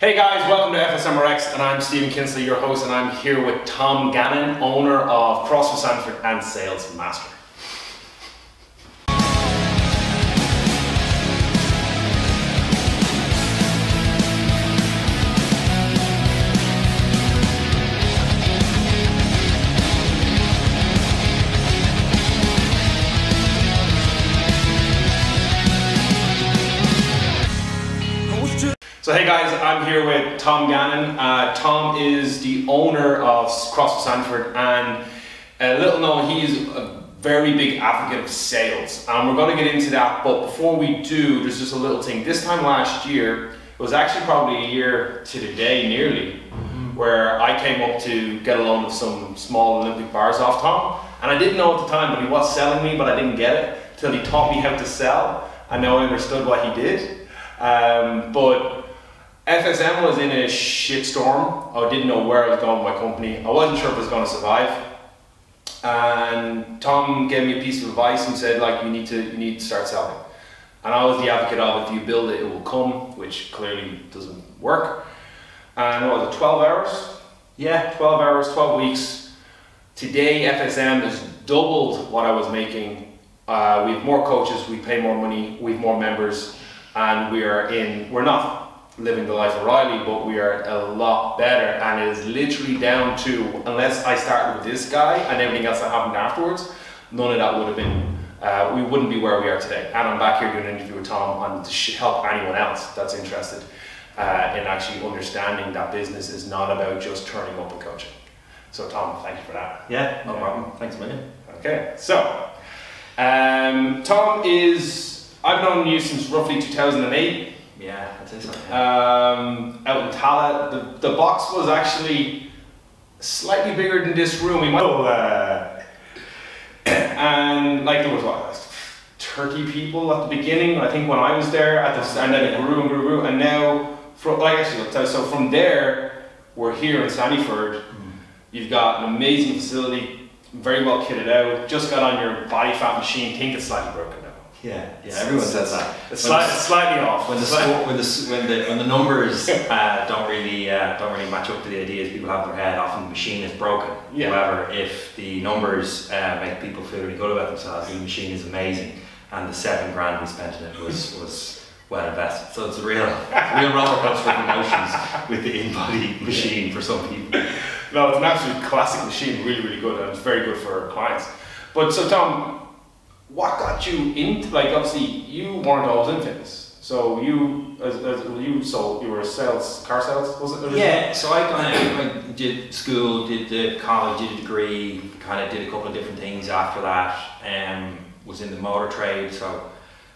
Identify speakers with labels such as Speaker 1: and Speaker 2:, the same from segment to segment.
Speaker 1: Hey guys, welcome to FSM RX'd, and I'm Stephen Kinsley, your host, and I'm here with Tom Gannon, owner of CrossFit Sandyford and Sales Master. So hey guys, I'm here with Tom Gannon. Tom is the owner of CrossFit Sandyford, and little known, he's a very big advocate of sales. And we're going to get into that, but before we do, there's just a little thing. This time last year, it was actually probably a year to the day nearly, where I came up to get a loan of some small Olympic bars off Tom. And I didn't know at the time, but he was selling me, but I didn't get it till he taught me how to sell. And now I understood what he did. But FSM was in a shitstorm. I didn't know where I was going with my company. I wasn't sure if I was going to survive. And Tom gave me a piece of advice and said, like, you need to start selling. And I was the advocate of, if you build it, it will come, which clearly doesn't work. And what was it, 12 hours? Yeah, 12 hours, 12 weeks. Today, FSM has doubled what I was making. We have more coaches, we pay more money, we have more members, and we're not living the life of Riley, but we are a lot better, and it is literally down to, unless I started with this guy and everything else that happened afterwards, none of that would have been, we wouldn't be where we are today. And I'm back here doing an interview with Tom and to help anyone else that's interested in actually understanding that business is not about just turning up and coaching. So Tom, thank you for that.
Speaker 2: Yeah, no problem. Thanks a million. Okay,
Speaker 1: so Tom is, I've known you since roughly 2008.
Speaker 2: Yeah, I'd say so.
Speaker 1: Out in Tala, the box was actually slightly bigger than this room. And like there was what, 30 people at the beginning. I think when I was there, and then it grew and grew, and now so from there we're here in Sandyford. You've got an amazing facility, very well kitted out. Just got on your body fat machine. Think it's slightly broken.
Speaker 2: Yeah, everyone says that.
Speaker 1: It's slightly off.
Speaker 2: When the numbers don't really match up to the ideas people have in their head, often the machine is broken. Yeah. However, if the numbers make people feel really good about themselves, the machine is amazing, and the $7 grand we spent in it was well invested. So it's a real roller coaster of emotions with the in-body machine for some people.
Speaker 1: No, it's an absolute classic machine, really good, and it's very good for our clients. But so Tom, what got you into, like, obviously you weren't always in fitness, so you were car sales, was it?
Speaker 2: Yeah, so I did school, did the college, did a degree, kind of did a couple of different things after that. Was in the motor trade, so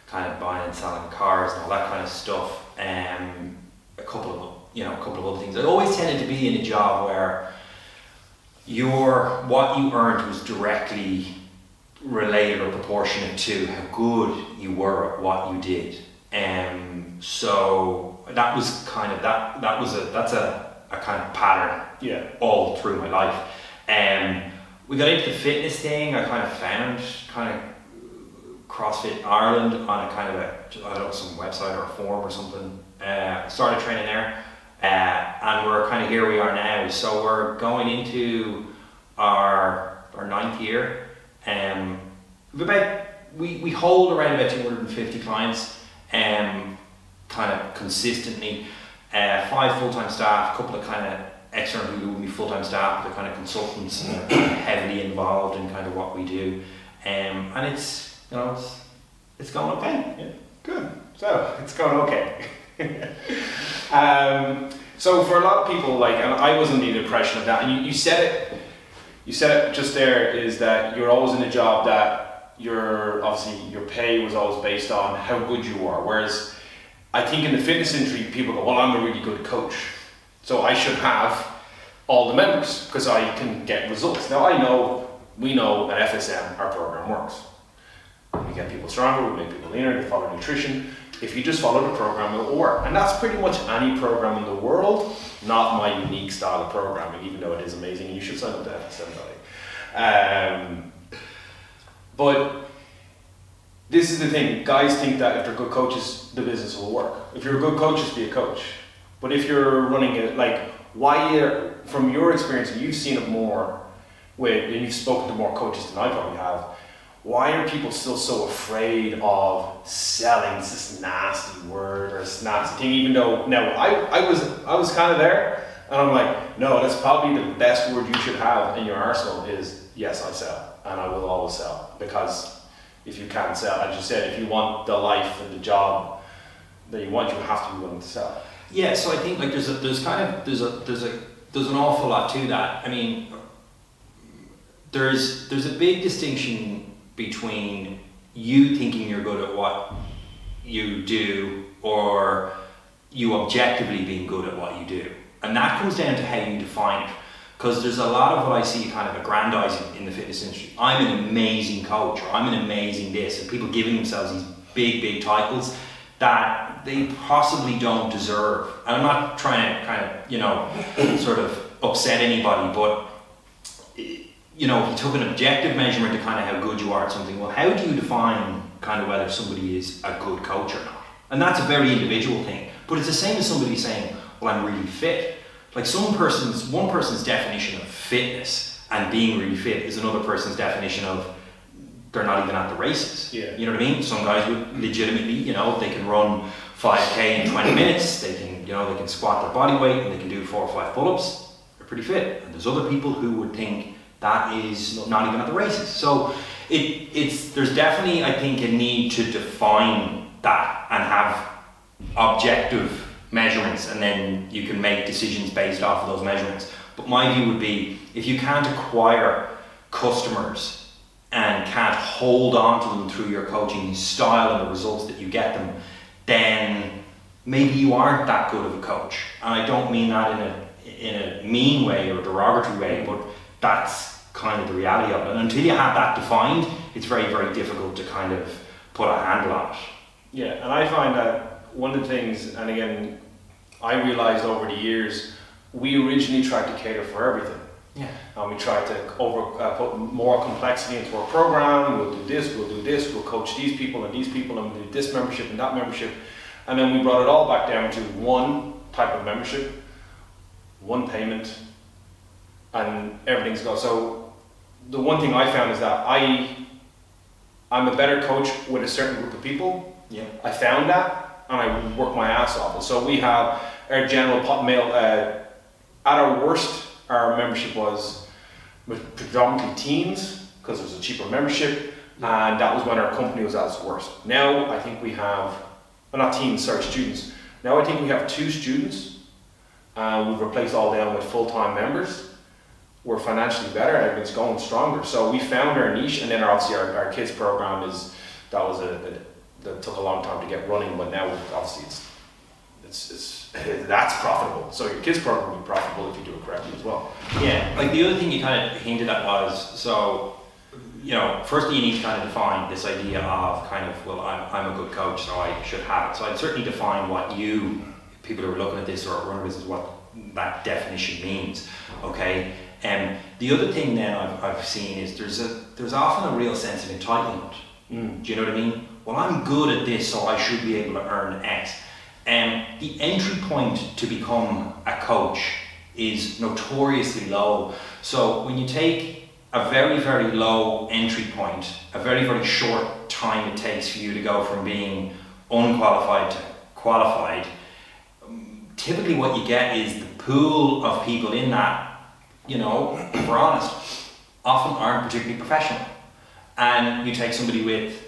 Speaker 2: kind of buying and selling cars and all that kind of stuff. A couple of other things. I always tended to be in a job where what you earned was directly related or proportionate to how good you were at what you did. So that was kind of that's a kind of pattern all through my life. We got into the fitness thing. I kind of found CrossFit Ireland on a kind of some website or a forum or something. Started training there, and we're kind of here we are now. So we're going into our 9th year. We hold around about 250 clients, kind of consistently. 5 full-time staff, a couple of kind of external who wouldn't be full-time staff, but they're kind of consultants and heavily involved in kind of what we do. And it's going okay.
Speaker 1: Yeah, good. So it's going okay. So for a lot of people, like, and I was under the impression of that, and you said it just there, is that you're always in a job that your pay was always based on how good you are. Whereas I think in the fitness industry, people go, well, I'm a really good coach, so I should have all the members because I can get results. Now we know at FSM our program works. We get people stronger, we make people leaner, they follow nutrition. If you just follow the program, it will work. And that's pretty much any program in the world, not my unique style of programming, even though it is amazing. You should sign up to FSM. But this is the thing, guys think that if they're good coaches, the business will work. If you're a good coach, just be a coach. But if you're running it, like, from your experience, you've seen it more and you've spoken to more coaches than I probably have, why are people still so afraid of selling? It's this nasty word or this nasty thing, even though, now I was kind of there, and I'm like, no, that's probably the best word you should have in your arsenal is, yes, I sell, and I will always sell. Because if you can't sell, as you said, if you want the life and the job that you want, you have to be willing to sell.
Speaker 2: Yeah, so I think like there's an awful lot to that. I mean, there's a big distinction between you thinking you're good at what you do or you objectively being good at what you do. And that comes down to how you define it. Because there's a lot of what I see kind of aggrandizing in the fitness industry. I'm an amazing coach, or I'm an amazing this, and people giving themselves these big titles that they possibly don't deserve. And I'm not trying to kind of, you know, sort of upset anybody, but you know, if you took an objective measurement to kind of how good you are at something, well, how do you define kind of whether somebody is a good coach or not? And that's a very individual thing. But it's the same as somebody saying, well, I'm really fit. Like one person's definition of fitness and being really fit is another person's definition of they're not even at the races.
Speaker 1: Yeah.
Speaker 2: You know what I mean? Some guys would legitimately, you know, they can run 5K in 20 minutes, they can, you know, they can squat their body weight and they can do 4 or 5 pull-ups. They're pretty fit. And there's other people who would think that is not even at the races. So there's definitely, I think, a need to define that and have objective measurements, and then you can make decisions based off of those measurements. But my view would be, if you can't acquire customers and can't hold on to them through your coaching style and the results that you get them, then maybe you aren't that good of a coach. And I don't mean that in a mean way or derogatory way, but that's kind of the reality of it. And until you have that defined, it's very difficult to kind of put a handle on it.
Speaker 1: Yeah, and I find that one of the things, and again, I realized over the years, we originally tried to cater for everything.
Speaker 2: Yeah.
Speaker 1: And we tried to put more complexity into our program. We'll do this, we'll coach these people, and we'll do this membership and that membership. And then we brought it all back down to one type of membership, one payment, and everything's gone. So the one thing I found is that I'm a better coach with a certain group of people.
Speaker 2: Yeah. I
Speaker 1: found that, and I work my ass off. And so we have our general male, at our worst, our membership was with predominantly teens, because it was a cheaper membership, and that was when our company was at its worst. Now I think we have, well, not teens, sorry, students. Now I think we have 2 students, and we've replaced all them with full-time members. We're financially better, and everything's going stronger. So we found our niche, and then obviously our kids program that took a long time to get running, but now obviously that's profitable. So your kids program will be profitable if you do it correctly as well.
Speaker 2: Yeah, like the other thing you kind of hinted at was, so, you know, firstly you need to kind of define this idea of kind of, well, I'm a good coach, so I should have it. So I'd certainly define what people who are looking at this or run a business, what that definition means, okay? The other thing then I've seen is there's often a real sense of entitlement. Do you know what I mean? Well, I'm good at this, so I should be able to earn X. The entry point to become a coach is notoriously low. So when you take a very low entry point, a very short time it takes for you to go from being unqualified to qualified, typically what you get is the pool of people in that, you know, if we're honest, often aren't particularly professional. And you take somebody with,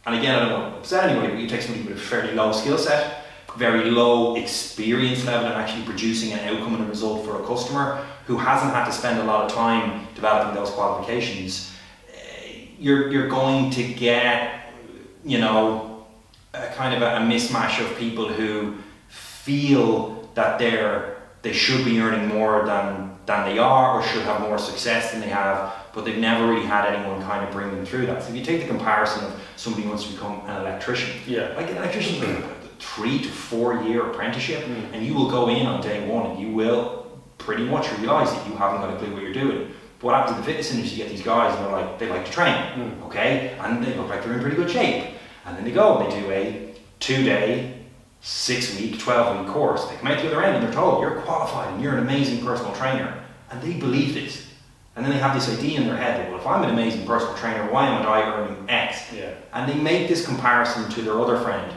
Speaker 2: and again, I don't want to upset anybody, but you take somebody with a fairly low skill set, very low experience level in actually producing an outcome and a result for a customer who hasn't had to spend a lot of time developing those qualifications, you're going to get, you know, a kind of a mismatch of people who feel that they should be earning more than they are, or should have more success than they have, but they've never really had anyone kind of bring them through that. So if you take the comparison of somebody who wants to become an electrician, like an electrician's like a 3 to 4 year apprenticeship, and you will go in on day one and you will pretty much realise that you haven't got a clue what you're doing. But what happens in the fitness industry, you get these guys and they're like, they like to train, okay, and they look like they're in pretty good shape, and then they go and they do a 2-day 6-week, 12-week course, they come out the other end and they're told, you're qualified and you're an amazing personal trainer. And they believe this. And then they have this idea in their head that, well, if I'm an amazing personal trainer, why am I earning X?
Speaker 1: Yeah.
Speaker 2: And they make this comparison to their other friend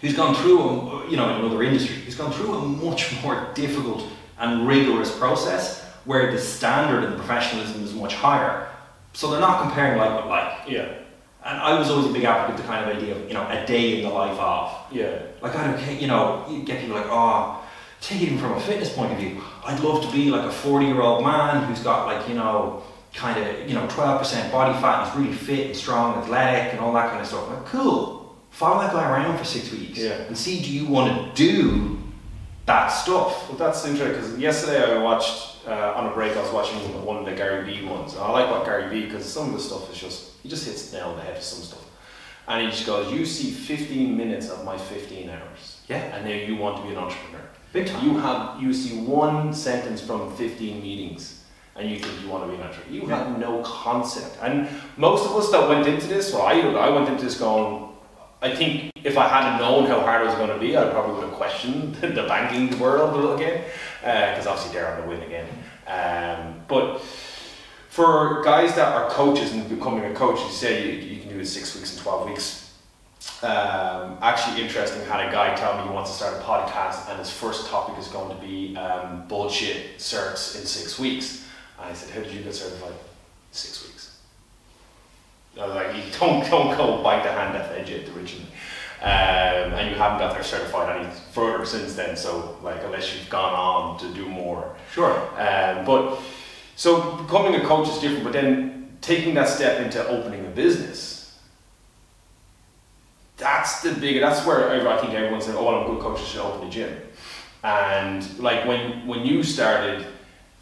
Speaker 2: who's gone through, in another industry, who's gone through a much more difficult and rigorous process where the standard and the professionalism is much higher. So they're not comparing like with like.
Speaker 1: Yeah.
Speaker 2: And I was always a big advocate of the kind of idea of, a day in the life of.
Speaker 1: Yeah.
Speaker 2: Like, I don't, you get people like, oh, take it even from a fitness point of view. I'd love to be like a 40-year-old man who's got like, kind of, 12% body fat, and he's really fit and strong, athletic and all that kind of stuff. Like, cool. Follow that guy around for 6 weeks.
Speaker 1: Yeah.
Speaker 2: And see, do you want to do that stuff?
Speaker 1: Well, that's interesting because yesterday I watched, on a break, I was watching one of the Gary Vee ones. And I like what Gary Vee, because some of the stuff is just, he just hits the nail on the head with some stuff. And he just goes, you see 15 minutes of my 15 hours.
Speaker 2: Yeah.
Speaker 1: And now you want to be an entrepreneur.
Speaker 2: Big time.
Speaker 1: You see one sentence from 15 meetings and you think you want to be an entrepreneur. You have no concept. And most of us that went into this, well, I went into this going, I think if I hadn't known how hard it was going to be, I probably would have questioned the banking world a little again, because obviously they're on the win again. But for guys that are coaches and becoming a coach, you say you can do it 6 weeks and 12 weeks. Actually interesting, I had a guy tell me he wants to start a podcast and his first topic is going to be bullshit certs in 6 weeks. And I said, how did you get certified? 6 weeks. I was like, you don't go bite the hand that fed you originally. And you haven't got there certified any further since then, so like unless you've gone on to do more.
Speaker 2: Sure.
Speaker 1: But so becoming a coach is different, but then taking that step into opening a business, that's where I think everyone said, oh, I'm a good coach, I should open a gym. And like when you started,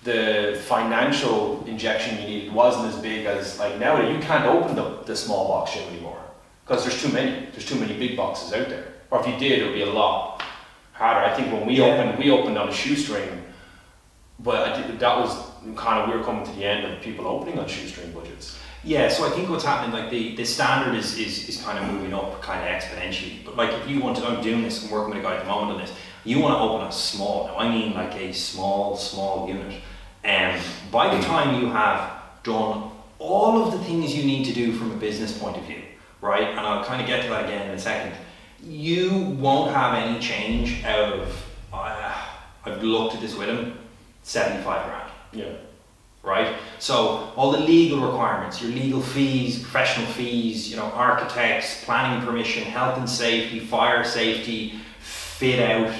Speaker 1: the financial injection you needed wasn't as big as like now. You can't open the small box gym anymore because there's too many big boxes out there. Or if you did, it would be a lot harder. I think when we opened on a shoestring, but that was kind of, we were coming to the end of people opening on shoestring budgets.
Speaker 2: Yeah, so I think what's happening, like the standard is kind of moving up kind of exponentially. But like if you want to, I'm doing this, I'm working with a guy at the moment on this, you want to open a small, now I mean like a small unit. And by the time you have done all of the things you need to do from a business point of view, right, and I'll kind of get to that again in a second, you won't have any change out of, I've looked at this with him, 75 grand.
Speaker 1: Yeah.
Speaker 2: Right? So all the legal requirements, your legal fees, professional fees, architects, planning permission, health and safety, fire safety, fit out,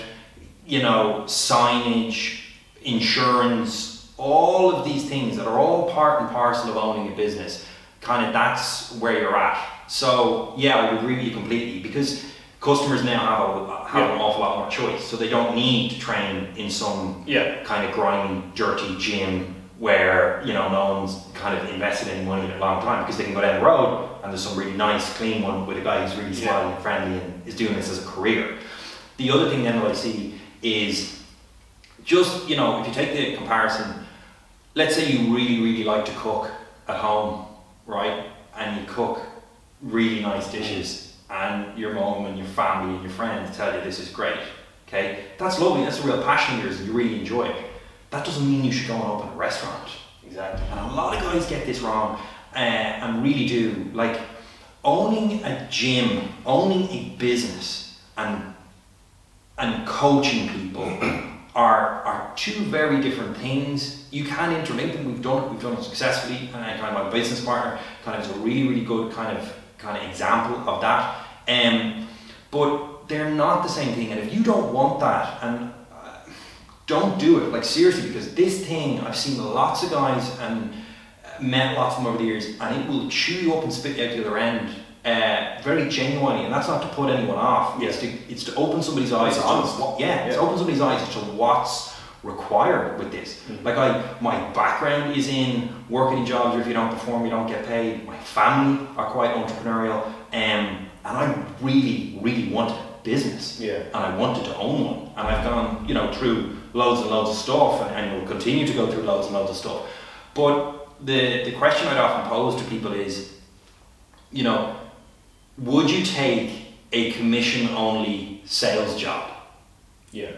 Speaker 2: signage, insurance, all of these things that are all part and parcel of owning a business, kind of that's where you're at. So yeah, I would agree with you completely, because customers now have an awful lot more choice, so they don't need to train in some kind of grimy, dirty gym where no one's kind of invested any money in a long time, because they can go down the road and there's some really nice, clean one with a guy who's really smiling and friendly and is doing this as a career. The other thing then that I see is just, if you take the comparison, let's say you really like to cook at home, right? And you cook really nice dishes and your mom and your family and your friends tell you this is great, okay? That's lovely, that's a real passion of yours and you really enjoy it. That doesn't mean you should go and open a restaurant.
Speaker 1: Exactly.
Speaker 2: And a lot of guys get this wrong and really do. Like, owning a gym, owning a business and coaching people are two very different things. You can interlink them. We've done it successfully, and kind of my business partner kind of is a really good kind of example of that. But they're not the same thing, and if you don't want that, and don't do it, like seriously, because this thing, I've seen lots of guys and met lots of them over the years, and it will chew you up and spit you out the other end, very genuinely, and that's not to put anyone off.
Speaker 1: Yeah.
Speaker 2: It's to open somebody's eyes. It's to open somebody's eyes as to what's required with this.
Speaker 1: Mm-hmm.
Speaker 2: Like my background is in working in jobs where if you don't perform, you don't get paid. My family are quite entrepreneurial, and I really wanted business, and I wanted to own one, and I've gone through loads and loads of stuff, and will continue to go through loads and loads of stuff. But the question I'd often pose to people is, would you take a commission-only sales job.
Speaker 1: Yeah.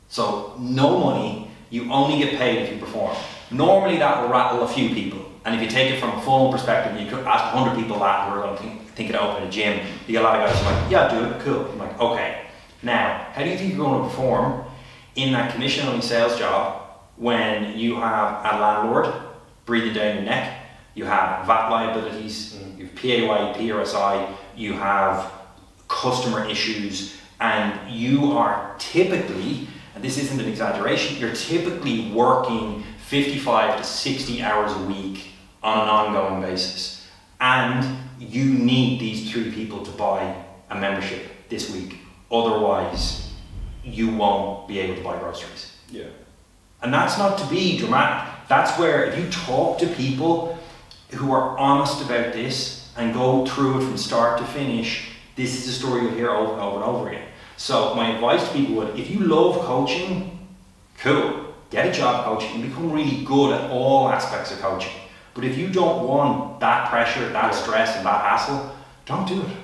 Speaker 2: So no money, you only get paid if you perform. Normally that will rattle a few people. And if you take it from a full perspective, you could ask 100 people that who are going to think of opening a gym. You get a lot of guys who are like, yeah, do it, cool. I'm like, okay. Now, how do you think you're going to perform in that commission-only sales job when you have a landlord breathing down your neck, you have VAT liabilities, you have PAYE, PRSI, you have customer issues, and you are typically, and this isn't an exaggeration, you're typically working 55 to 60 hours a week on an ongoing basis. And you need these 3 people to buy a membership this week. Otherwise, you won't be able to buy groceries.
Speaker 1: Yeah.
Speaker 2: And that's not to be dramatic. That's where if you talk to people who are honest about this and go through it from start to finish, this is a story you'll hear over and over and over again. So my advice to people would, if you love coaching, cool, get a job coaching and become really good at all aspects of coaching. But if you don't want that pressure, that stress and that hassle, don't do it.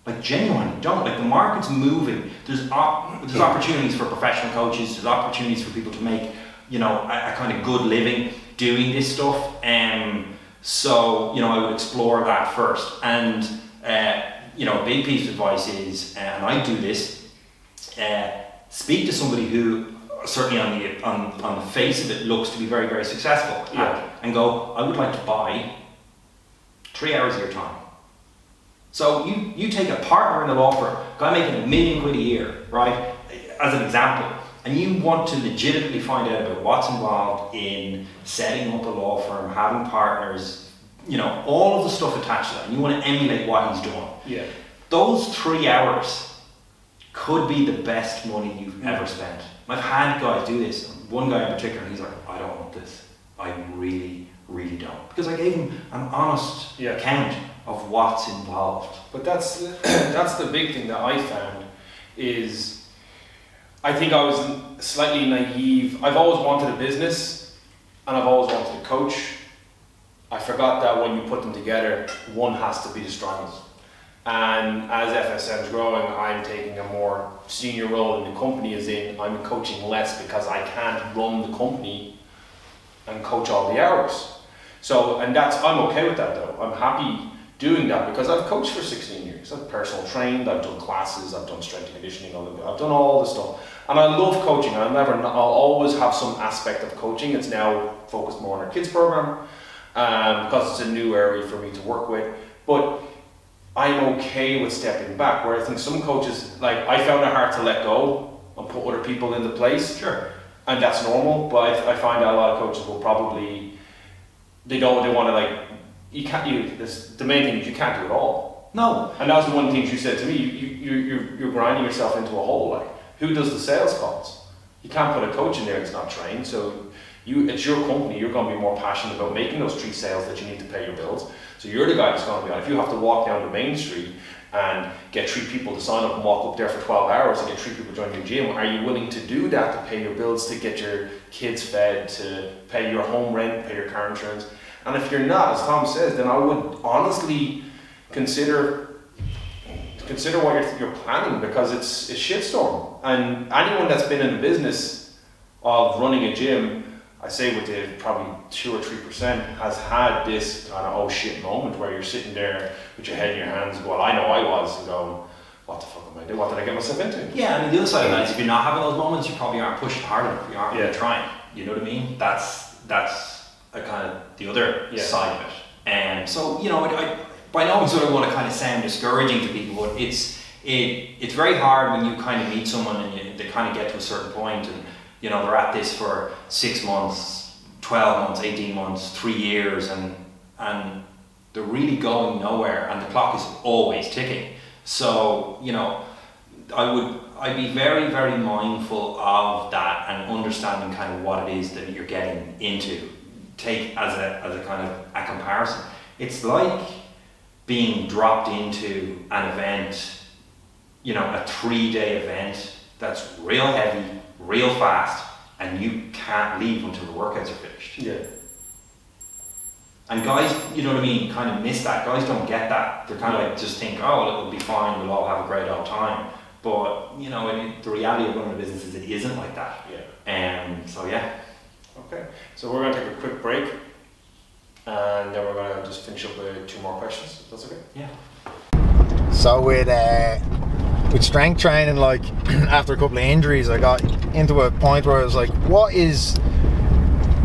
Speaker 2: Like genuinely, don't. Like the market's moving. There's opportunities for professional coaches. There's opportunities for people to make, you know, a kind of good living doing this stuff. So, you know, I would explore that first. And, you know, a big piece of advice is, and I do this, speak to somebody who certainly on the face of it looks to be very, very successful. And go, I would like to buy 3 hours of your time. So you take a partner in a law firm, guy making £1 million quid a year, right, as an example, and you want to legitimately find out about what's involved in setting up a law firm, having partners, you know, all of the stuff attached to that, and you want to emulate what he's doing.
Speaker 1: Yeah.
Speaker 2: Those 3 hours could be the best money you've ever spent. I've had guys do this. One guy in particular, he's like, I don't want this. I really, really don't. Because I gave him an honest account of what's involved.
Speaker 1: But that's the big thing that I found is, I think I was slightly naive. I've always wanted a business and I've always wanted a coach. I forgot that when you put them together, one has to be the strongest. And as FSM's growing, I'm taking a more senior role in the company, as in I'm coaching less because I can't run the company and coach all the hours. So, and I'm okay with that though. I'm happy doing that because I've coached for 16 years. I've personal trained, I've done classes, I've done strength and conditioning, I've done all this stuff. And I love coaching. I'll always have some aspect of coaching. It's now focused more on our kids program because it's a new area for me to work with. But I'm okay with stepping back, where I think some coaches, like I found it hard to let go and put other people into place.
Speaker 2: Sure. And
Speaker 1: that's normal, but I find that a lot of coaches will probably, they want to like, the main thing is you can't do it all.
Speaker 2: No.
Speaker 1: And that was the one thing you said to me, you're grinding yourself into a hole. Like, who does the sales calls? You can't put a coach in there that's not trained, so it's your company, you're going to be more passionate about making those 3 sales that you need to pay your bills. So you're the guy that's going to be on. If you have to walk down the main street and get 3 people to sign up and walk up there for 12 hours and get 3 people to join your gym, are you willing to do that to pay your bills, to get your kids fed, to pay your home rent, pay your car insurance? And if you're not, as Tom says, then I would honestly consider what you're planning, because it's a shitstorm. And anyone that's been in the business of running a gym, I say within probably 2 or 3%, has had this kind of oh shit moment where you're sitting there with your head in your hands. Well, I know I was, and going, what the fuck am I doing? What did I get myself into?
Speaker 2: Yeah, I mean, the other side of that is if you're not having those moments, you probably aren't pushing hard enough. You aren't really trying. You know what I mean? That's a kind of the other side of it. And so, you know, I by no means do I want to kind of sound discouraging to people, but it's very hard when you kind of meet someone and they kind of get to a certain point and, you know, they're at this for 6 months, 12 months, 18 months, 3 years, and they're really going nowhere, and the clock is always ticking. So, you know, I'd be very, very mindful of that and understanding kind of what it is that you're getting into. Take as a kind of a comparison. It's like being dropped into an event, you know, a 3-day event that's real heavy, real fast, and you can't leave until the workouts are finished.
Speaker 1: Yeah.
Speaker 2: And guys, you know what I mean, kind of miss that. Guys don't get that. They're kind of like, just think, oh, well, it'll be fine, we'll all have a great old time. But, you know, the reality of running a business is it isn't like that.
Speaker 1: Yeah.
Speaker 2: So, yeah.
Speaker 1: Okay, so we're going to take a quick break, and then we're going to just finish up with 2 more questions, if that's okay?
Speaker 2: Yeah.
Speaker 3: So with strength training, like, after a couple of injuries, I got into a point where I was like, what is...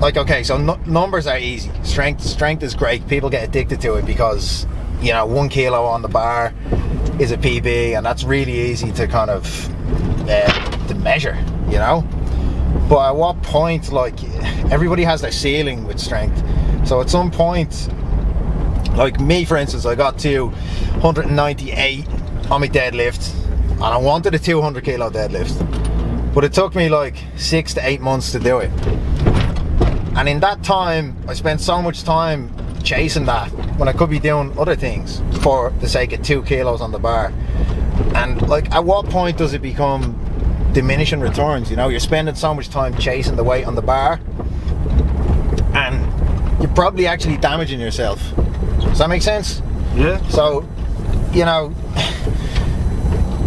Speaker 3: Like, okay, so numbers are easy. Strength is great. People get addicted to it because, you know, 1 kilo on the bar is a PB, and that's really easy to kind of to measure, you know. But at what point, like, everybody has their ceiling with strength. So at some point, like me, for instance, I got to 198 on my deadlift, and I wanted a 200 kilo deadlift, but it took me like 6 to 8 months to do it. And in that time, I spent so much time chasing that when I could be doing other things for the sake of 2 kilos on the bar. And like, at what point does it become diminishing returns? You know, you're spending so much time chasing the weight on the bar, and you're probably actually damaging yourself. Does that make sense?
Speaker 1: Yeah.
Speaker 3: So, you know,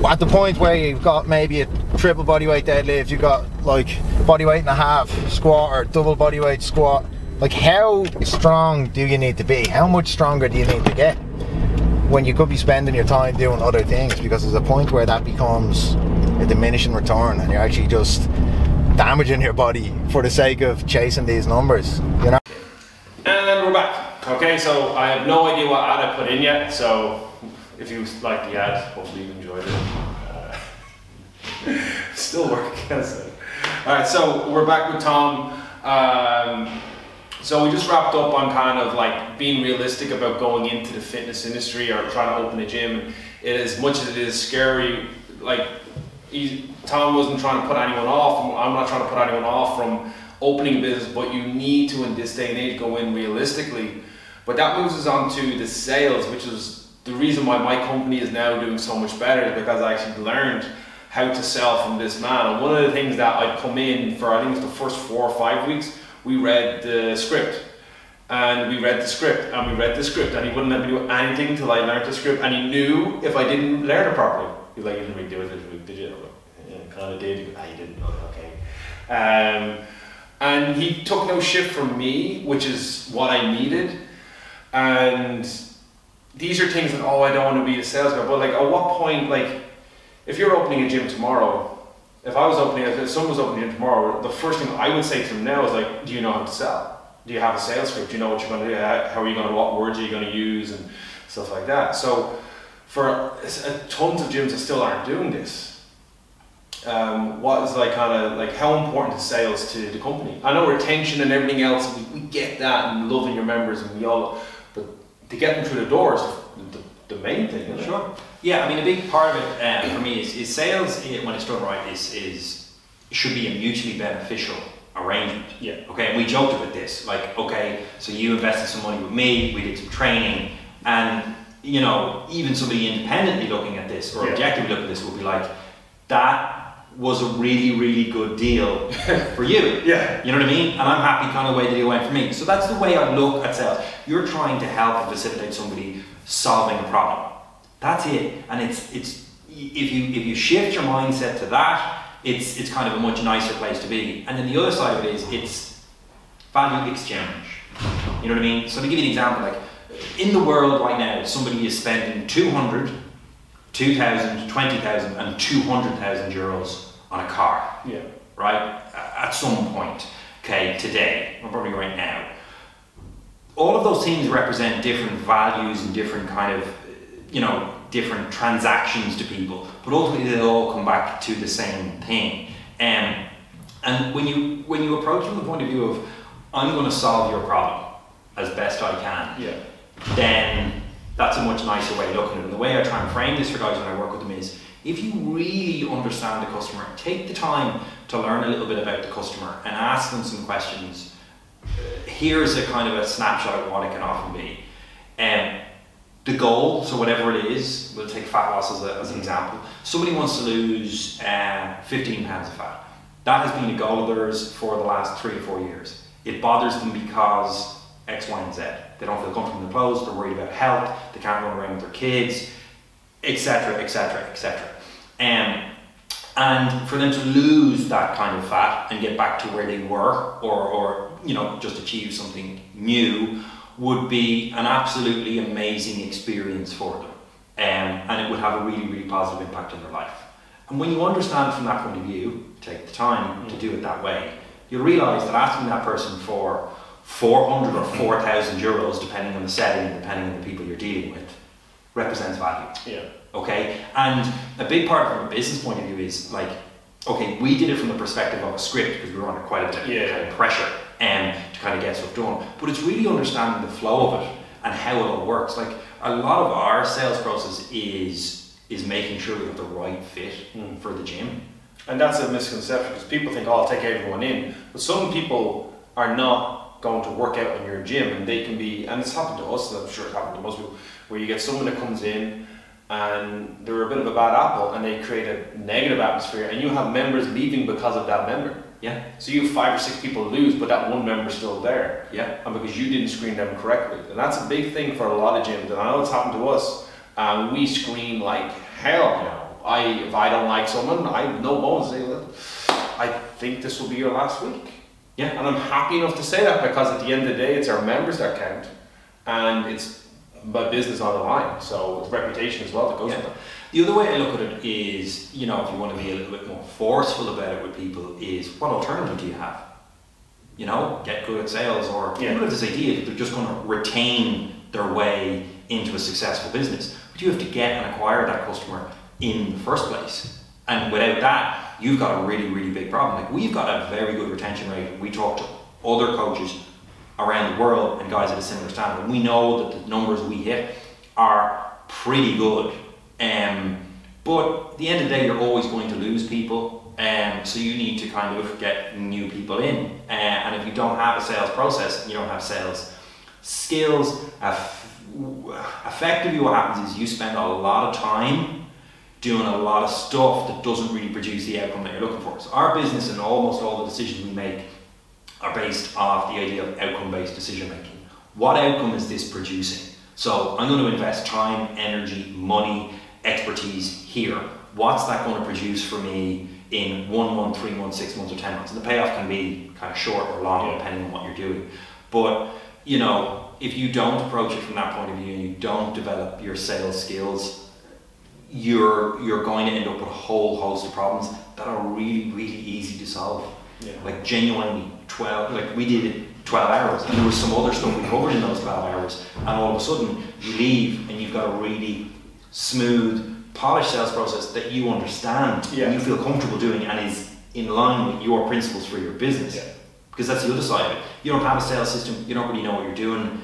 Speaker 3: at the point where you've got maybe a triple bodyweight deadlift, you've got like bodyweight and a half squat or double bodyweight squat, like, how strong do you need to be? How much stronger do you need to get when you could be spending your time doing other things? Because there's a point where that becomes a diminishing return, and you're actually just damaging your body for the sake of chasing these numbers, you know.
Speaker 1: And we're back. Okay, so I have no idea what ad I put in yet, so if you like the ad, hopefully you enjoyed it. Still working. Alright, so we're back with Tom. So we just wrapped up on kind of like being realistic about going into the fitness industry or trying to open a gym. As much as it is scary, like, Tom wasn't trying to put anyone off, I'm not trying to put anyone off from opening a business, but you need to, in this day and age, go in realistically. But that moves us on to the sales, which is the reason why my company is now doing so much better, is because I actually learned how to sell from this man. And one of the things that I'd come in for, I think it was the first 4 or 5 weeks, we read the script. And we read the script, and we read the script, and he wouldn't let me do anything until I learned the script, and he knew if I didn't learn it properly. He's like, you didn't really do it, did you? Yeah, kind of did. Ah, you didn't. Okay. And he took no shit from me, which is what I needed. And these are things that, oh, I don't want to be a sales guy, but like, at what point, like, if you're opening a gym tomorrow, if someone was opening a gym tomorrow, the first thing I would say to them now is like, do you know how to sell? Do you have a sales script? Do you know what you're going to do? How are you going to, what words are you going to use and stuff like that? So for tons of gyms that still aren't doing this, what is like kind of like, how important is sales to the company? I know retention and everything else, we get that, and loving your members, and we all, but to get them through the doors, the main thing, isn't it?
Speaker 2: Sure. Yeah, I mean, a big part of it for me is sales, when it's done right, should be a mutually beneficial arrangement.
Speaker 1: Yeah.
Speaker 2: Okay, and we joked about this, like, okay, so you invested some money with me, we did some training, and, you know, even somebody independently looking at this, or objectively looking at this, will be like, that was a really, really good deal for you.
Speaker 1: Yeah.
Speaker 2: You know what I mean? And I'm happy kind of the way that it went for me. So that's the way I look at sales. You're trying to help and facilitate somebody solving a problem. That's it. And it's if you shift your mindset to that, it's kind of a much nicer place to be. And then the other side of it is it's value exchange. You know what I mean? So to give you an example, like, in the world right now, somebody is spending 200, 2,000, 20,000 and 200,000 euros on a car.
Speaker 1: Yeah.
Speaker 2: Right? At some point, okay, today, or probably right now. All of those things represent different values and different kind of, you know, different transactions to people, but ultimately they all come back to the same thing. And when you approach from the point of view of, I'm going to solve your problem as best I can, then that's a much nicer way of looking at it. And the way I try and frame this for guys when I work with them is, if you really understand the customer, take the time to learn a little bit about the customer and ask them some questions. Here's a kind of a snapshot of what it can often be. The goal, so whatever it is, we'll take fat loss as an example. Somebody wants to lose 15 pounds of fat. That has been a goal of theirs for the last 3 or 4 years. It bothers them because X, Y, and Z. They don't feel comfortable in their clothes, they're worried about health, they can't run around with their kids, etc., etc., etc. And for them to lose that kind of fat and get back to where they were, or you know, just achieve something new, would be an absolutely amazing experience for them. And it would have a really, really positive impact on their life. And when you understand from that point of view, take the time to do it that way, you'll realise that asking that person for 400 or 4,000 euros, depending on the setting and depending on the people you're dealing with, represents value.
Speaker 1: Yeah.
Speaker 2: Okay? And a big part from a business point of view is like, okay, we did it from the perspective of a script because we were under quite a bit of kind of pressure to kind of get stuff done. But it's really understanding the flow of it and how it all works. Like, a lot of our sales process is making sure we have the right fit for the gym. And
Speaker 1: that's a misconception, because people think, oh, I'll take everyone in. But some people are not going to work out in your gym, and they can be, and it's happened to us, and I'm sure it happened to most people, where you get someone that comes in and they're a bit of a bad apple and they create a negative atmosphere, and you have members leaving because of that member.
Speaker 2: Yeah.
Speaker 1: So you have 5 or 6 people lose, but that one member's still there.
Speaker 2: Yeah.
Speaker 1: And because you didn't screen them correctly. And that's a big thing for a lot of gyms, and I know it's happened to us. We screen like hell now. If I don't like someone, I have no bones saying that. I think this will be your last week.
Speaker 2: Yeah.
Speaker 1: And I'm happy enough to say that, because at the end of the day, it's our members that count, and it's my business on the line. So it's reputation as well that goes with that.
Speaker 2: The other way I look at it is, you know, if you want to be a little bit more forceful about it with people, is what alternative do you have? You know, get good at sales, or people have this idea that they're just going to retain their way into a successful business. But you have to get and acquire that customer in the first place. And without that, you've got a really, really big problem. Like, we've got a very good retention rate. We talk to other coaches around the world and guys at a similar standard, and we know that the numbers we hit are pretty good. But at the end of the day, you're always going to lose people, so you need to kind of get new people in. And if you don't have a sales process, and you don't have sales skills, effectively what happens is you spend a lot of time doing a lot of stuff that doesn't really produce the outcome that you're looking for. So our business and almost all the decisions we make are based off the idea of outcome-based decision making. What outcome is this producing? So I'm going to invest time, energy, money, expertise here. What's that going to produce for me in 1 month, 3 months, 6 months, or 10 months? And the payoff can be kind of short or long, depending on what you're doing. But, you know, if you don't approach it from that point of view and you don't develop your sales skills, you're going to end up with a whole host of problems that are really, really easy to solve. Yeah. Like, genuinely, we did it 12 hours, and there was some other stuff we covered in those 12 hours, and all of a sudden you leave and you've got a really smooth, polished sales process that you understand and you feel comfortable doing and is in line with your principles for your business. Yeah. Because that's the other side of it. You don't have a sales system, you don't really know what you're doing.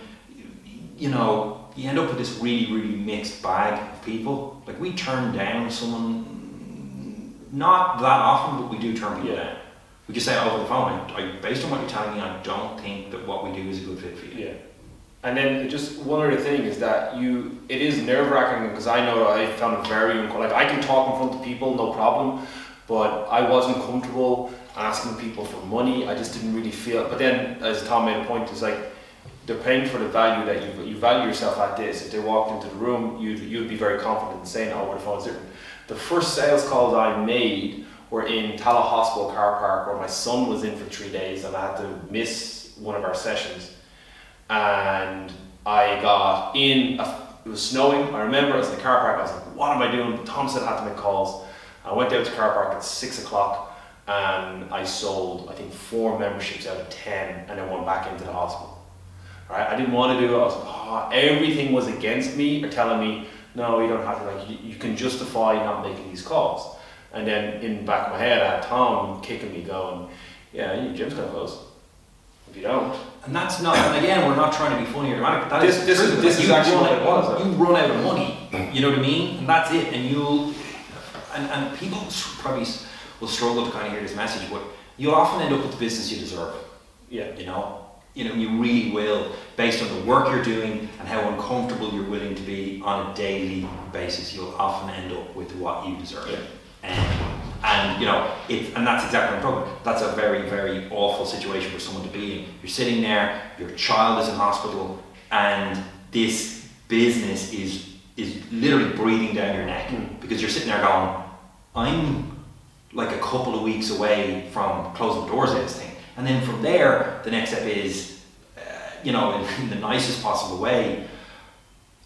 Speaker 2: You know, you end up with this really, really mixed bag of people. Like, we turn down someone not that often, but we do turn people down. We just say over the phone, based on what you're telling me, I don't think that what we do is a good fit for you. Yeah.
Speaker 1: And then just one other thing is that it is nerve-wracking, because I know I found it very like, I can talk in front of people, no problem, but I wasn't comfortable asking people for money. I just didn't really feel. But then, as Tom made a point, it's like, they're paying for the value that you value yourself at this. If they walked into the room, you'd be very confident in saying, over the phone it's different. The first sales calls I made were in Tala Hospital car park, where my son was in for 3 days and I had to miss one of our sessions. And I got in, it was snowing. I remember I was in the car park, I was like, what am I doing? Tom said I had to make calls. I went out to car park at 6 o'clock and I sold, I think, 4 memberships out of 10, and then went back into the hospital. Right? I didn't want to do it. I was like, oh, everything was against me, or telling me, no, you don't have to, like, you can justify not making these calls. And then in the back of my head, I had Tom kicking me, going, yeah, your gym's gonna close if you don't.
Speaker 2: And that's not, and again, we're not trying to be funny or dramatic.
Speaker 1: This is actually what it was.
Speaker 2: You run out of money, you know what I mean? And that's it. And and people probably will struggle to kind of hear this message, but you'll often end up with the business you deserve.
Speaker 1: Yeah.
Speaker 2: You know, you really will, based on the work you're doing and how uncomfortable you're willing to be on a daily basis. You'll often end up with what you deserve. Yeah. And you know, and that's exactly what I'm talking about. That's a very, very awful situation for someone to be in. You're sitting there, your child is in hospital, and this business is literally breathing down your neck because you're sitting there going, I'm like a couple of weeks away from closing the doors of this thing. And then from there, the next step is, you know, in the nicest possible way,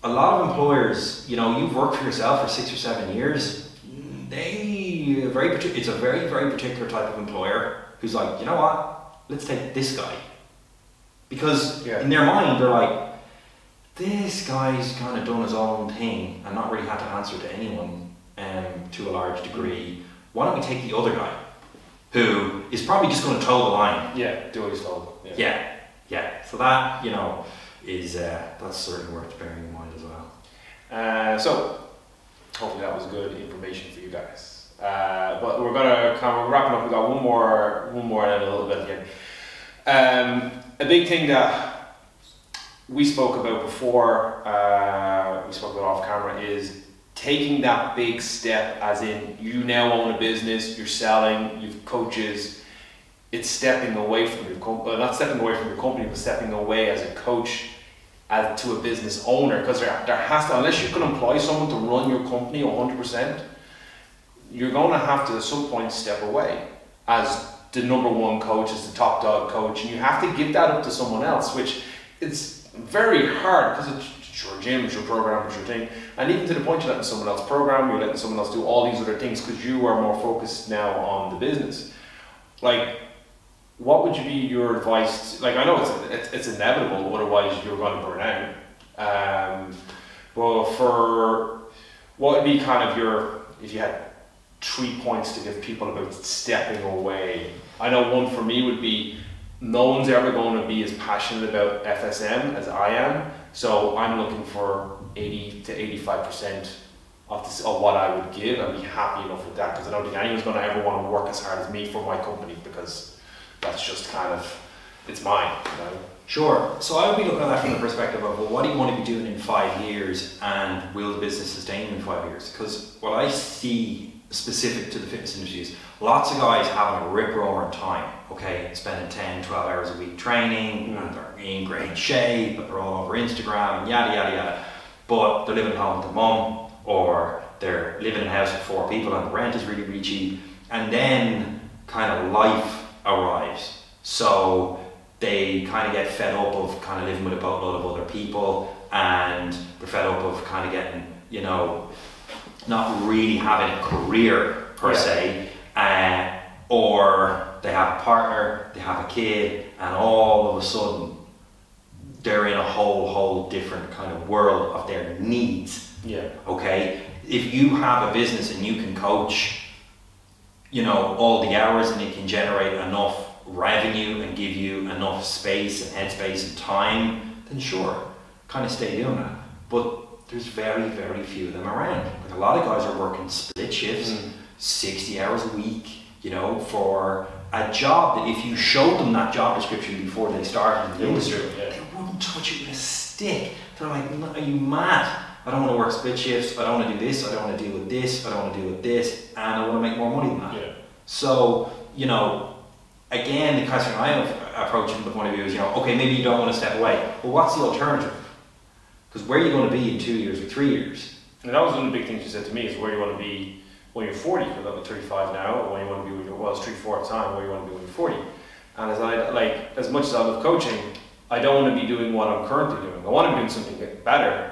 Speaker 2: a lot of employers, you know, you've worked for yourself for 6 or 7 years, it's a very, very particular type of employer who's like, you know what, let's take this guy. Because in their mind, they're like, this guy's kind of done his own thing and not really had to answer to anyone to a large degree. Why don't we take the other guy who is probably just going to toe the line?
Speaker 1: Yeah, do what he's told.
Speaker 2: Yeah. So that, you know, is that's certainly worth bearing in mind as well.
Speaker 1: So hopefully that was good information for you guys. But we're gonna kind of wrapping up. We got one more and a little bit here. A big thing that we spoke about before, we spoke about off camera, is taking that big step, as in you now own a business, you're selling, you've coaches. It's stepping away from your company, not stepping away from your company, but stepping away as a coach to a business owner, because there has to, unless you can employ someone to run your company 100%, you're going to have to at some point step away as the #1 coach, as the top dog coach, and you have to give that up to someone else, which it's very hard because it's your gym, it's your program, it's your thing, and even to the point you're letting someone else program, you're letting someone else do all these other things because you are more focused now on the business. Like, what would be your advice? Like, I know it's inevitable, otherwise you're going to burn out. Well, for what would be kind of your, if you had 3 points to give people about stepping away? I know one for me would be, no one's ever going to be as passionate about FSM as I am, so I'm looking for 80 to 85% of what I would give, and be happy enough with that, because I don't think anyone's going to ever want to work as hard as me for my company, because that's just kind of, it's mine, you know?
Speaker 2: Sure. So I would be looking at that from the perspective of, well, what do you want to be doing in 5 years, and will the business sustain in 5 years? Because what I see specific to the fitness industry is lots of guys having a rip roaring time, okay, spending 10, 12 hours a week training, and they're in great shape, but they're all over Instagram, and yada, yada, yada. But they're living at home with their mum, or they're living in a house with 4 people and the rent is really, really cheap. And then kind of life arrives. So they kind of get fed up of kind of living with a boatload of other people, and they're fed up of kind of getting, you know, not really having a career per se, or they have a partner, they have a kid, and all of a sudden they're in a whole different kind of world of their needs. Okay, if you have a business and you can coach, you know, all the hours, and it can generate enough revenue and give you enough space and headspace and time, then sure, kind of stay doing that. But there's very, very few of them around. Like, a lot of guys are working split shifts, 60 hours a week, you know, for a job that if you showed them that job description before they started in the industry, they wouldn't touch it with a stick. They're like, are you mad? I don't want to work split shifts, I don't want to do this, I don't want to deal with this, I don't want to deal with this, and I want to make more money than that. So, you know, again, the question I approach from the point of view is, you know, okay, maybe you don't want to step away, but what's the alternative? Because where are you going to be in 2 years or 3 years? And
Speaker 1: that was one of the big things you said to me, is where you want to be when you're 40, because I'm 35 now, or when you want to be when you're, well, it's 3-4 at the time, where you want to be when you're 40. And as much as I love coaching, I don't want to be doing what I'm currently doing. I want to be doing something better,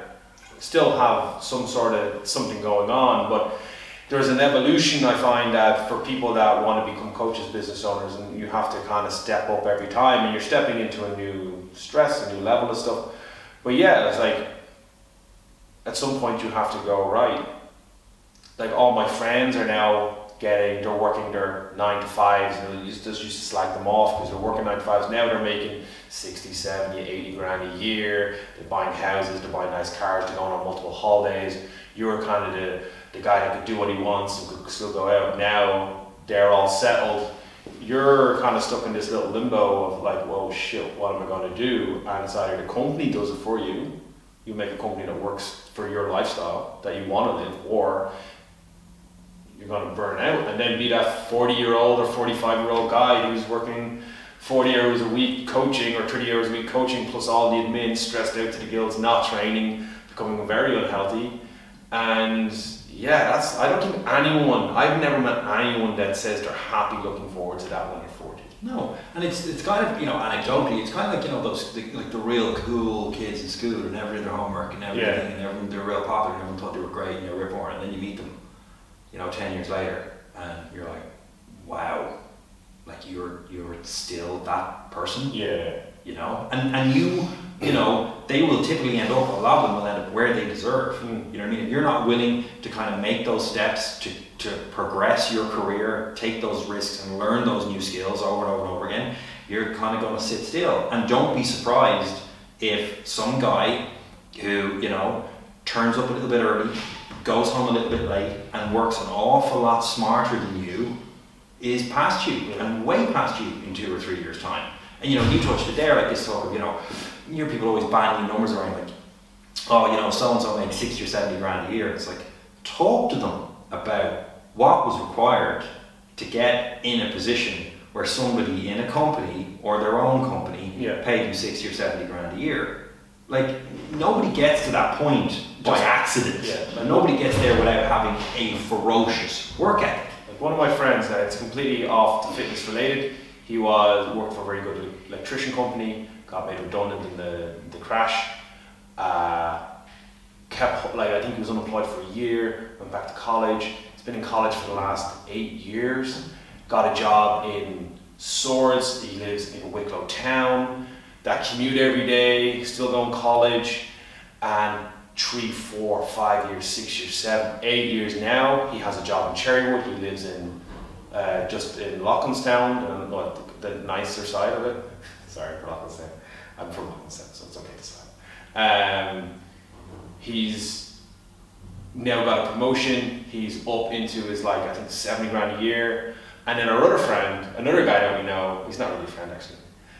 Speaker 1: still have some sort of something going on, but there's an evolution, I find, that for people that want to become coaches, business owners, and you have to kind of step up every time, and you're stepping into a new stress, a new level of stuff. But yeah, it's like, at some point you have to go, right, like all my friends are now they're working their 9 to 5s, and I just used to slag them off because they're working 9 to 5s. Now they're making 60, 70, 80 grand a year. They're buying houses, they're buying nice cars, they're going on multiple holidays. You're kind of the guy that could do what he wants and could still go out. Now they're all settled. You're kind of stuck in this little limbo of like, whoa, shit, what am I going to do? And it's either the company does it for you, you make a company that works for your lifestyle that you want to live, or you're going to burn out, and then be that 40-year-old or 45-year-old guy who's working 40 hours a week coaching or 30 hours a week coaching plus all the admin, stressed out to the gills, not training, becoming very unhealthy. And yeah, I don't think I've never met anyone that says they're happy looking forward to that when they're 40.
Speaker 2: No, and it's kind of, you know, anecdotally, it's kind of like, you know, those like the real cool kids in school who never did their homework and everything, and they're real popular and everyone thought they were great and they were born, and then you meet them, you know, 10 years later, and you're like, wow, like you're still that person.
Speaker 1: Yeah.
Speaker 2: You know, and you know, they will typically end up, a lot of them will end up where they deserve. You know what I mean? If you're not willing to kind of make those steps to progress your career, take those risks and learn those new skills over and over and over again, you're kind of going to sit still. And don't be surprised if some guy who, you know, turns up a little bit early, goes home a little bit late, and works an awful lot smarter than you, is past you, and way past you in 2 or 3 years' time. And you know, you touched it there, like this talk of, you know, you hear people always banging numbers around, like, oh, you know, so-and-so makes 60 or 70 grand a year. It's like, talk to them about what was required to get in a position where somebody in a company or their own company paid them 60 or 70 grand a year. Like, nobody gets to that point by accident. And nobody gets there without having a ferocious work ethic.
Speaker 1: Like one of my friends, it's completely off the fitness related. He worked for a very good electrician company, got made redundant in the crash, kept, like, I think he was unemployed for a year, went back to college. He's been in college for the last 8 years, got a job in Swords. He lives in Wicklow town, that commute every day, still going to college, and 3, 4, 5 years, 6 years, 7, 8 years now, he has a job in Cherrywood. He lives in just in Loughlinstown, the nicer side of it. Sorry for Loughlinstown. I'm from Loughlinstown, so it's okay to say. He's now got a promotion. He's up into his, like, I think 70 grand a year. And then our other friend, another guy that we know, he's not really a friend actually,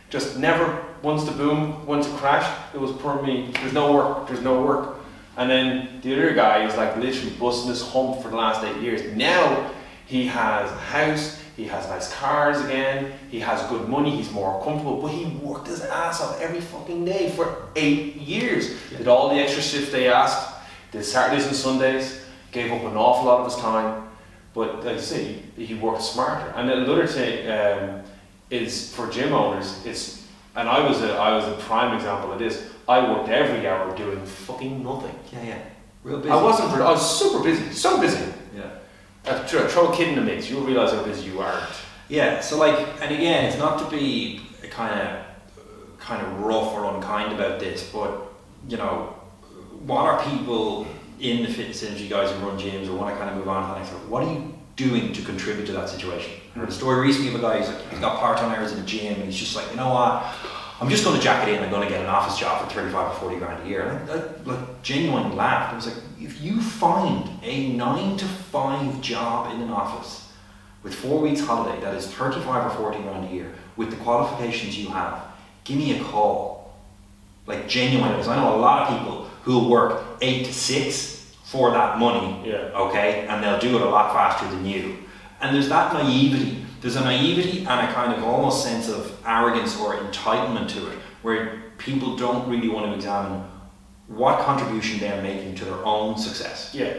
Speaker 1: just never, once the boom, once it crashed, it was poor me. There's no work. And then the other guy is like literally busting his hump for the last 8 years. Now he has a house, he has nice cars again, he has good money, he's more comfortable, but he worked his ass off every fucking day for 8 years. Did all the extra shifts they asked, did Saturdays and Sundays, gave up an awful lot of his time, but like I say, he worked smarter. And then another thing is for gym owners, and I was a prime example of this. I worked every hour doing fucking nothing.
Speaker 2: Yeah. Real busy.
Speaker 1: I was super busy, so busy.
Speaker 2: Yeah.
Speaker 1: Throw a kid in the mix, you'll realise how busy you aren't.
Speaker 2: Yeah, so like, and again, it's not to be kind of rough or unkind about this, but you know, what are people in the fitness industry, guys who run gyms or want to kind of move on to the next level, what are you doing to contribute to that situation? I heard a story recently of a guy he's got part-time hours in the gym, and he's just like, you know what, I'm just going to jack it in, I'm going to get an office job for 35 or 40 grand a year. And I like genuinely laughed. I was like, if you find a 9 to 5 job in an office with 4 weeks holiday that is 35 or 40 grand a year with the qualifications you have, give me a call. Like genuinely, because I know a lot of people who will work 8 to 6 for that money, okay, and they'll do it a lot faster than you. And there's that naivety. There's a naivety and a kind of almost sense of arrogance or entitlement to it, where people don't really want to examine what contribution they're making to their own success.
Speaker 1: Yeah.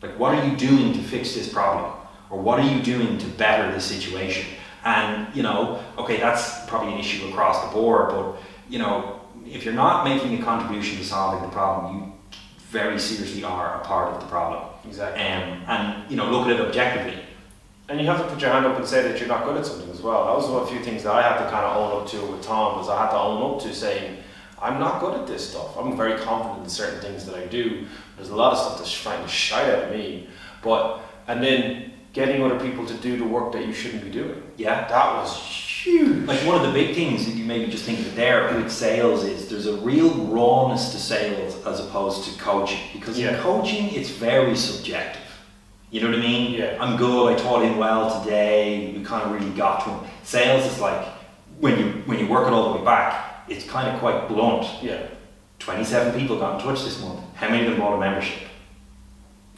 Speaker 2: Like, what are you doing to fix this problem? Or what are you doing to better the situation? And, you know, okay, that's probably an issue across the board, but, you know, if you're not making a contribution to solving the problem, you very seriously are a part of the problem.
Speaker 1: Exactly.
Speaker 2: And you know, look at it objectively.
Speaker 1: And you have to put your hand up and say that you're not good at something as well. That was a few things that I had to kind of own up to with Tom, was I had to own up to saying, I'm not good at this stuff. I'm very confident in certain things that I do. There's a lot of stuff that's trying to shite out of me. And then getting other people to do the work that you shouldn't be doing.
Speaker 2: Yeah.
Speaker 1: That was huge.
Speaker 2: Like, one of the big things that you maybe just think of it there with sales is there's a real rawness to sales as opposed to coaching. Because in coaching, it's very subjective. You know what I mean?
Speaker 1: Yeah.
Speaker 2: I'm good, I taught him well today, we kind of really got to him. Sales is like, when you work it all the way back, it's kind of quite blunt.
Speaker 1: Yeah.
Speaker 2: 27 people got in touch this month. How many of them bought a membership?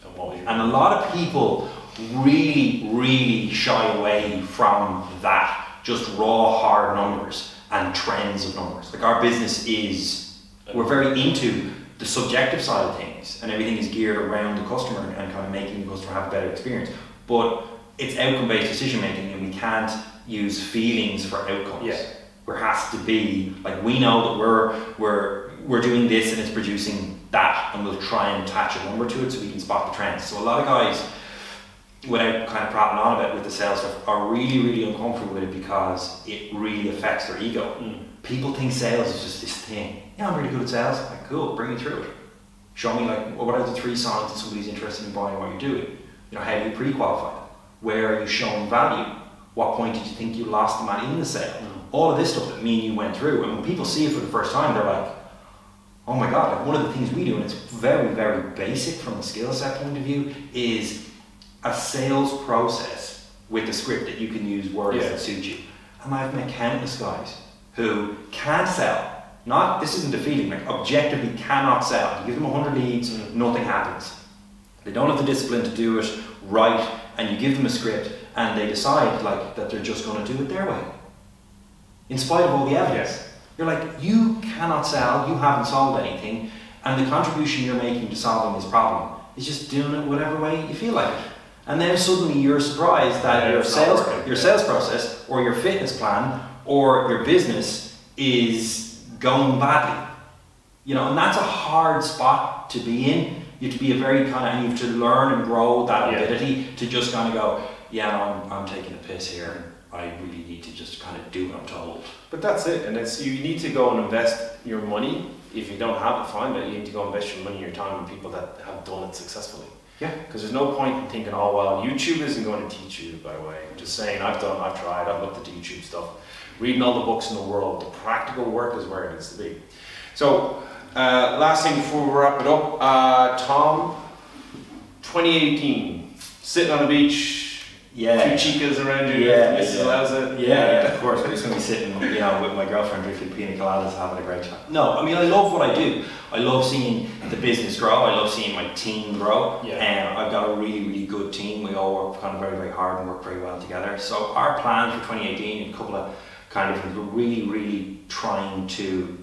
Speaker 1: And
Speaker 2: a lot of people really shy away from that, just raw hard numbers and trends of numbers. Like our business is, we're very into the subjective side of things, and everything is geared around the customer and kind of making the customer have a better experience. But it's outcome-based decision making, and we can't use feelings for outcomes.
Speaker 1: Yeah.
Speaker 2: There has to be, like, we know that we're doing this and it's producing that, and we'll try and attach a number to it so we can spot the trends. So a lot of guys, without kind of prattling on about it with the sales stuff, are really uncomfortable with it because it really affects their ego. People think sales is just this thing. Yeah, I'm really good at sales. Like, cool, bring me through it. Show me, like, what are the 3 signs that somebody's interested in buying what you're doing? You know, how do you pre-qualify them? Where are you showing value? What point did you think you lost them at in the sale? All of this stuff that me and you went through, and when people see it for the first time, they're like, oh my God, like one of the things we do, and it's very basic from a skill set point of view, is a sales process with a script that you can use words that suit you. And I've met countless guys who can't sell. This isn't defeating, like objectively cannot sell. You give them 100 leads, nothing happens. They don't have the discipline to do it right, and you give them a script and they decide like that they're just going to do it their way. In spite of all the evidence. You're like, you cannot sell, you haven't solved anything, and the contribution you're making to solving this problem is just doing it whatever way you feel like it. And then suddenly you're surprised that your sales process or your fitness plan or your business is going badly. You know, and that's a hard spot to be in. You have to be a very kind of, and you have to learn and grow that ability to just kind of go, yeah, no, I'm taking a piss here. I really need to just kind of do what I'm told.
Speaker 1: But that's it, and it's, you need to go and invest your money. If you don't have it, fine, but you need to go invest your money and your time in people that have done it successfully. Yeah. Because there's no point in thinking, oh well, YouTube isn't going to teach you, by the way. I'm just saying, I've tried, I've looked at YouTube stuff, reading all the books in the world. The practical work is where it needs to be. So, last thing before we wrap it up, Tom, 2018, sitting on the beach, few chicas around you, Mrs. allows it.
Speaker 2: Yeah, of course. I'm just going to be sitting, you know, with my girlfriend drinking pina coladas, having a great time. No, I mean, I love what I do. I love seeing the business grow. I love seeing my team grow. And I've got a really good team. We all work kind of very hard and work very well together. So our plans for 2018, a couple of kind of, we're really trying to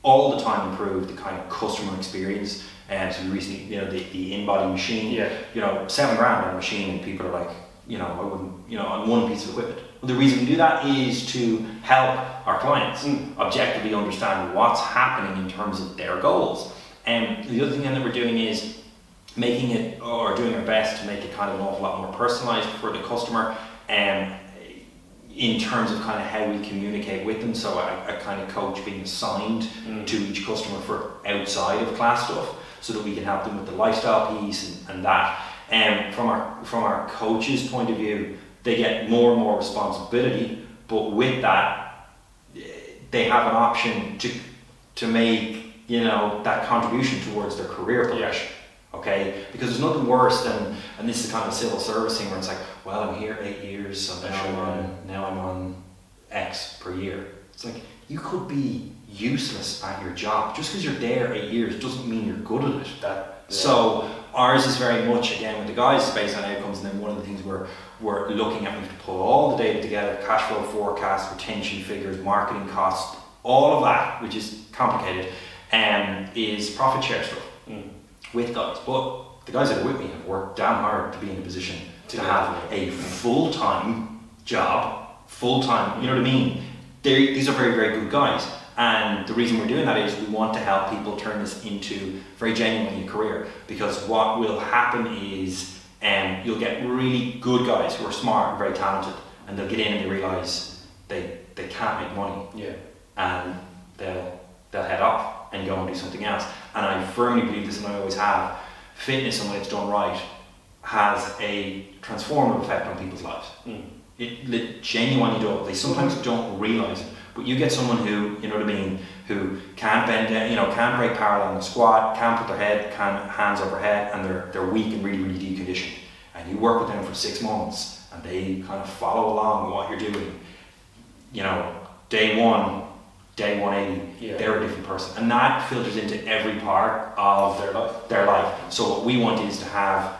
Speaker 2: all the time improve the kind of customer experience. And so we recently, you know, the in-body machine, you know, $7 grand on a machine, and people are like, you know, I wouldn't, you know, on one piece of equipment. Well, the reason we do that is to help our clients objectively understand what's happening in terms of their goals. And the other thing that we're doing is making it, or doing our best to make it kind of an awful lot more personalized for the customer, in terms of kind of how we communicate with them. So a kind of coach being assigned to each customer for outside of class stuff, so that we can help them with the lifestyle piece and that. And from our coach's point of view, they get more and more responsibility, but with that, they have an option to make, you know, that contribution towards their career progression. Okay, because there's nothing worse than, and this is kind of civil service thing where it's like, well, I'm here 8 years, so now I'm on X per year. It's like, you could be useless at your job. Just because you're there 8 years doesn't mean you're good at it. So ours is very much, again, with the guys, is based on outcomes, and then one of the things we're looking at, we have to pull all the data together, cash flow forecasts, retention figures, marketing costs, all of that, which is complicated, is profit share stuff with guys. But the guys that are with me have worked damn hard to be in a position to have a full-time job, full-time, you know what I mean? These are very good guys. And the reason we're doing that is we want to help people turn this into very genuinely a career, because what will happen is you'll get really good guys who are smart and very talented, and they'll get in and they realise they can't make money, and they'll head off and go and do something else. And I firmly believe this, and I always have, fitness, and when it's done right, has a transformative effect on people's lives. It genuinely does. They sometimes don't realise it. But you get someone who, you know what I mean, who can't bend down, you know, can't break parallel in the squat, can't put their hands overhead, and they're weak and really deconditioned. And you work with them for 6 months, and they kind of follow along with what you're doing. You know, day 180, they're a different person, and that filters into every part of their life. So what we want is to have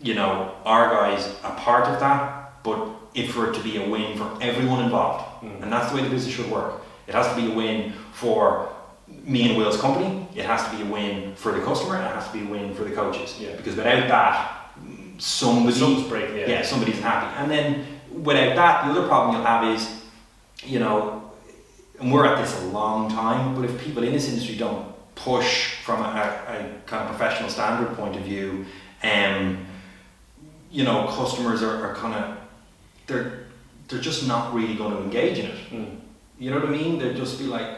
Speaker 2: you know, our guys are part of that, but if for it to be a win for everyone involved, and that's the way the business should work. It has to be a win for me and Will's company, it has to be a win for the customer, it has to be a win for the coaches.
Speaker 1: Yeah.
Speaker 2: Because without that, somebody's happy. And then without that, the other problem you'll have is, you know, and we're at this a long time, but if people in this industry don't push from a kind of professional standard point of view, you know, customers are kind of, they're just not really going to engage in it. You know what I mean? They'll just be like,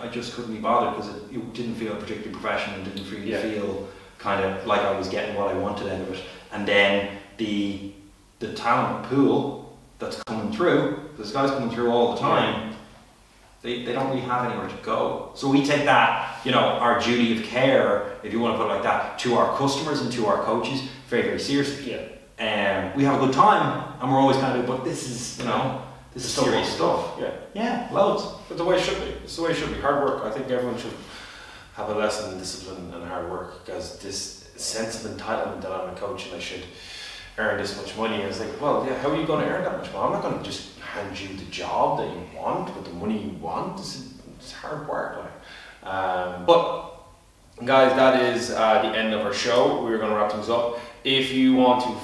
Speaker 2: I just couldn't be bothered because it didn't feel particularly professional, didn't really feel kind of like I was getting what I wanted out of it. And then the talent pool that's coming through, there's guys coming through all the time, they don't really have anywhere to go. So we take that, you know, our duty of care, if you want to put it like that, to our customers and to our coaches very, very seriously. We have a good time and we're always kind of, but this is, you know, this is serious stuff. Yeah, loads.
Speaker 1: But the way it should be. It's the way it should be. Hard work. I think everyone should have a lesson in discipline and hard work, because this sense of entitlement that I'm a coach and I should earn this much money. It's like, well, yeah, how are you going to earn that much money? I'm not going to just hand you the job that you want with the money you want. It's hard work. But guys, that is the end of our show. We're going to wrap things up. If you want to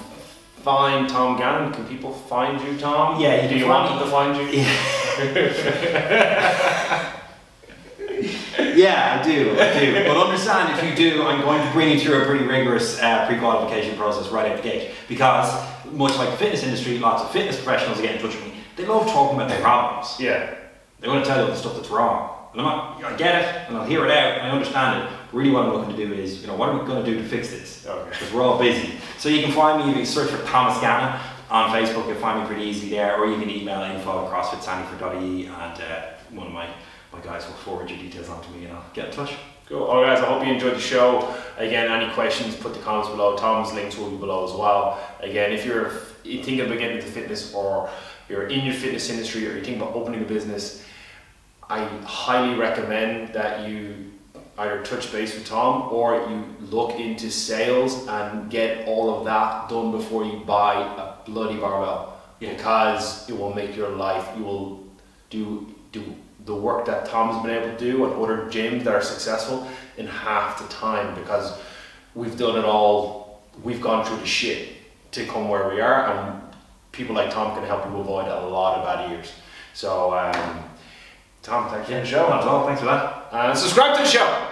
Speaker 1: find Tom Gannon, can people find you, Tom?
Speaker 2: Yeah,
Speaker 1: do you want them to find you?
Speaker 2: Yeah, I do. But understand, if you do, I'm going to bring you through a pretty rigorous pre-qualification process right out the gate. Because, much like the fitness industry, lots of fitness professionals get in touch with me. They love talking about their problems.
Speaker 1: Yeah.
Speaker 2: They want to tell you the stuff that's wrong. And I get it, and I'll hear it out, and I understand it. Really what I'm looking to do is, you know, what are we going to do to fix this? Because we're all busy. So you can find me, if you search for Thomas Gannon on Facebook, you'll find me pretty easily there, or you can email info@CrossFitSandyford.ie, and one of my guys will forward your details on to me and I'll get in touch.
Speaker 1: Cool. All right, guys, I hope you enjoyed the show. Again, any questions, put the comments below. Tom's links will be below as well. Again, if you're thinking about getting into fitness, or you're in your fitness industry, or you're thinking about opening a business, I highly recommend that you either touch base with Tom or you look into sales and get all of that done before you buy a bloody barbell. Because it will make your life, you will do the work that Tom's been able to do and other gyms that are successful in half the time, because we've done it all, we've gone through the shit to come where we are, and people like Tom can help you avoid a lot of bad years. So Tom, thank you for the show.
Speaker 2: Not at all, thanks for that.
Speaker 1: And subscribe to the show.